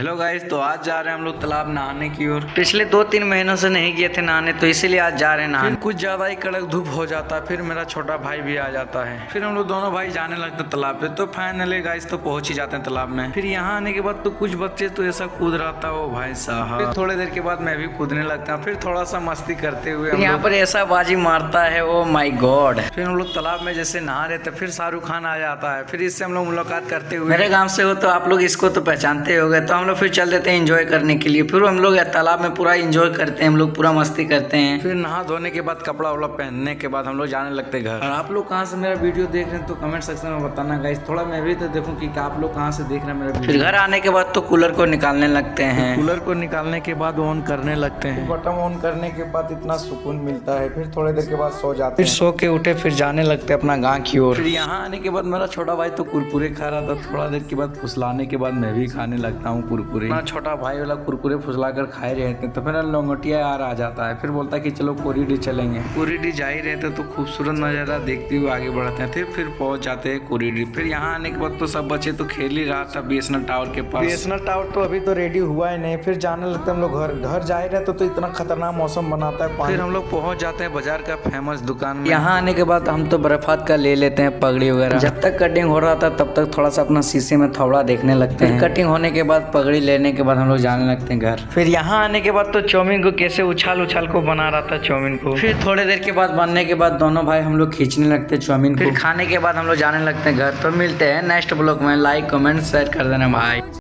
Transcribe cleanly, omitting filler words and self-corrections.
Hello guys, तो आज जा रहे हैं हम लोग तालाब नहाने की ओर। पिछले 2-3 महीनों से नहीं गए थे नहाने, तो इसीलिए आज जा रहे हैं नहाने। कुछ ज्यादा ही कड़क धूप हो जाता है, फिर मेरा छोटा भाई भी आ जाता है, फिर हम लोग दोनों भाई जाने लगते तालाब पे। तो फाइनली गाइस तो पहुंच ही जाते हैं तालाब में। फिर यहाँ आने के बाद तो कुछ बच्चे तो ऐसा कूद रहा था वो भाई साहब। फिर थोड़ी देर के बाद मैं भी कूदने लगता हूँ, फिर थोड़ा सा मस्ती करते हुए यहाँ पर ऐसा बाजी मारता है, ओ माई गॉड। फिर हम लोग तालाब में जैसे नहा रहे थे, फिर शाहरुख खान आ जाता है, फिर इससे हम लोग मुलाकात करते हुए। मेरे गाँव से हो तो आप लोग इसको तो पहचानते हो गए। तो हम लोग फिर चल देते हैं एंजॉय करने के लिए। फिर हम लोग तालाब में पूरा एंजॉय करते हैं, हम लोग पूरा मस्ती करते हैं। फिर नहा धोने के बाद कपड़ा वपड़ा पहनने के बाद हम लोग जाने लगते हैं घर। और आप लोग कहाँ से मेरा वीडियो देख रहे हैं तो कमेंट सेक्शन में बताना गाइस, थोड़ा मैं भी तो देखूं कि आप लोग कहाँ से देख रहे हैं मेरा वीडियो। फिर घर आने के बाद तो कूलर को निकालने लगते हैं। कूलर को निकालने के बाद ऑन करने लगते हैं। बटन ऑन करने के बाद इतना सुकून मिलता है। फिर थोड़ी देर के बाद सो जाते हैं। फिर सो के उठे, फिर जाने लगते हैं अपना गाँव की ओर। फिर यहाँ आने के बाद मेरा छोटा भाई तो कुरकुरे खा रहा था। थोड़ा देर के बाद फुसलाने के बाद मैं भी खाने लगता हूँ कुरकुरे। छोटा भाई वाला कुरकुरे फुसला कर खाए रहे थे, तो फिर लंगोटिया यार आ जाता है। फिर बोलता है कि चलो कोरीडी चलेंगे। कोरीडी जा ही रहे थे तो खूबसूरत नजारा देखते हुए आगे बढ़ते हैं। फिर पहुंच जाते हैं कोरीडी। फिर यहाँ आने के बाद तो सब बच्चे तो खेल ही रहा था बीएसएनएल टावर के पास। बीएसएनएल टावर तो अभी तो रेडी हुआ ही नहीं। फिर जाने लगते हम लोग घर जा ही रहे तो इतना खतरनाक मौसम बनाता है। फिर हम लोग पहुंच जाते हैं बाजार का फेमस दुकान में। यहाँ आने के बाद हम तो बर्फात का ले लेते हैं पगड़ी वगैरह। जब तक कटिंग हो रहा था तब तक थोड़ा सा अपना शीशे में थोड़ा देखने लगते हैं। कटिंग होने के बाद पगड़ी लेने के बाद हम लोग जाने लगते हैं घर। फिर यहाँ आने के बाद तो चाउमीन को कैसे उछाल को बना रहा था चाउमीन को। फिर थोड़ी देर के बाद बनने के बाद दोनों भाई हम लोग खींचने लगते हैं चाउमीन को। फिर खाने के बाद हम लोग जाने लगते हैं घर। तो मिलते हैं नेक्स्ट ब्लॉग में। लाइक कमेंट शेयर कर देना भाई।